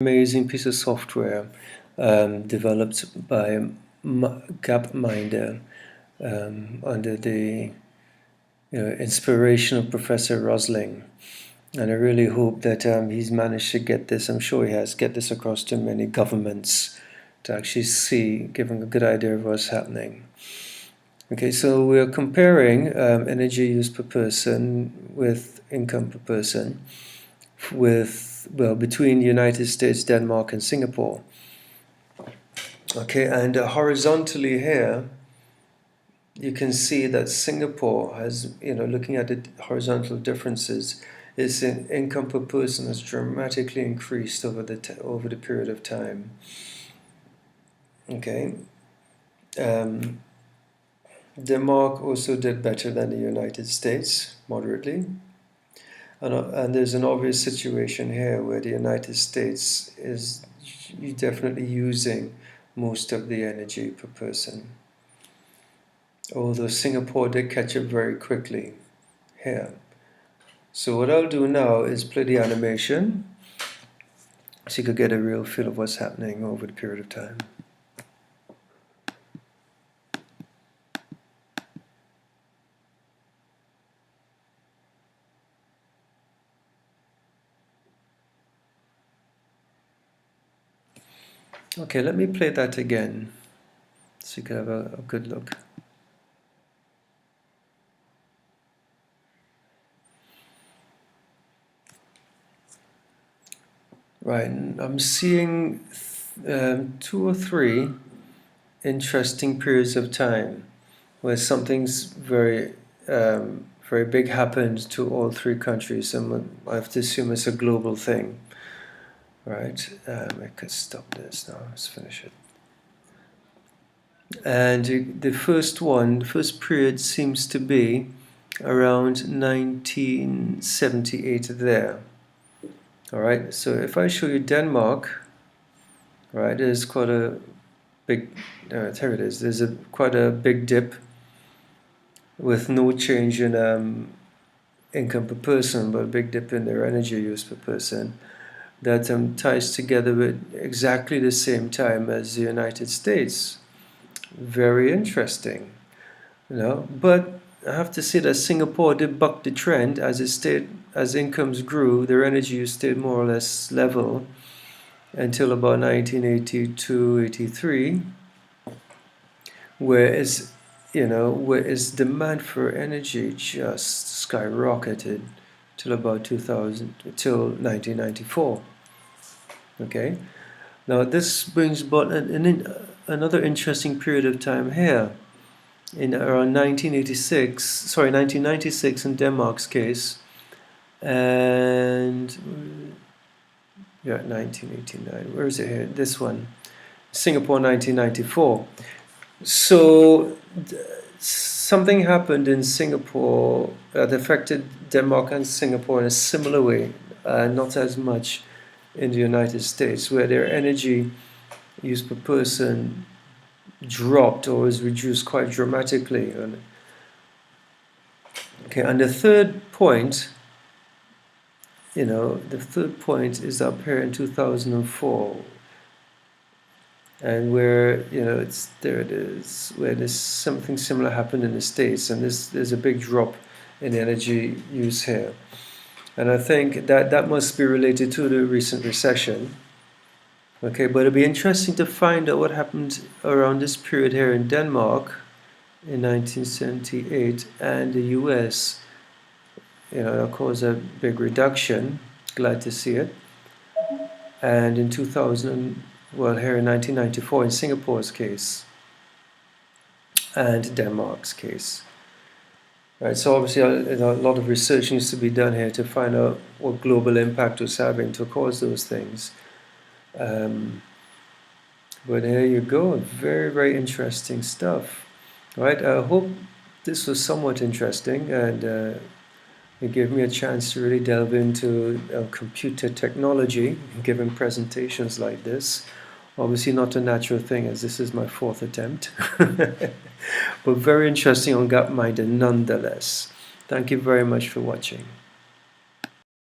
amazing piece of software developed by Gapminder under the inspiration of Professor Rosling. And I really hope that he's managed to get this, I'm sure he has, get this across to many governments to actually see, giving a good idea of what's happening. Okay, so we're comparing energy use per person with income per person between the United States, Denmark, and Singapore. Okay, and horizontally here, you can see that Singapore has, looking at the horizontal differences, its income per person has dramatically increased over the period of time. Okay, Denmark also did better than the United States, moderately. And there's an obvious situation here where the United States is definitely using most of the energy per person. Although Singapore did catch up very quickly here. So what I'll do now is play the animation so you could get a real feel of what's happening over the period of time. Okay, let me play that again so you can have a good look. Right, I'm seeing 2 or 3 interesting periods of time where something's very big happened to all 3 countries, and I have to assume it's a global thing. Right, I could stop this now, let's finish it. And the first period seems to be around 1978 there. Alright, so if I show you Denmark, right, there's quite a big, there it is, there's quite a big dip with no change in income per person, but a big dip in their energy use per person. That ties together with exactly the same time as the United States. Very interesting, But I have to say that Singapore did buck the trend as incomes grew. Their energy use stayed more or less level until about 1982-83, whereas demand for energy just skyrocketed till about 1994. Okay, now this brings about another interesting period of time here. In around 1996 in Denmark's case, and 1989. Where is it here? This one, Singapore, 1994. So something happened in Singapore that affected Denmark and Singapore in a similar way, not as much in the United States, where their energy use per person dropped or was reduced quite dramatically. Okay, and the third point, is up here in 2004, and where there it is, where there's something similar happened in the States, and there's a big drop in energy use here, and I think that must be related to the recent recession. Okay, but it'll be interesting to find out what happened around this period here in Denmark in 1978 and the US. That caused a big reduction. Glad to see it. And in 2000, here in 1994 in Singapore's case and Denmark's case. Right, so obviously a lot of research needs to be done here to find out what global impact was having to cause those things. But there you go, very, very interesting stuff. Right, I hope this was somewhat interesting, and it gave me a chance to really delve into computer technology, giving presentations like this. Obviously not a natural thing, as this is my 4th attempt. But very interesting on Gapminder nonetheless. Thank you very much for watching.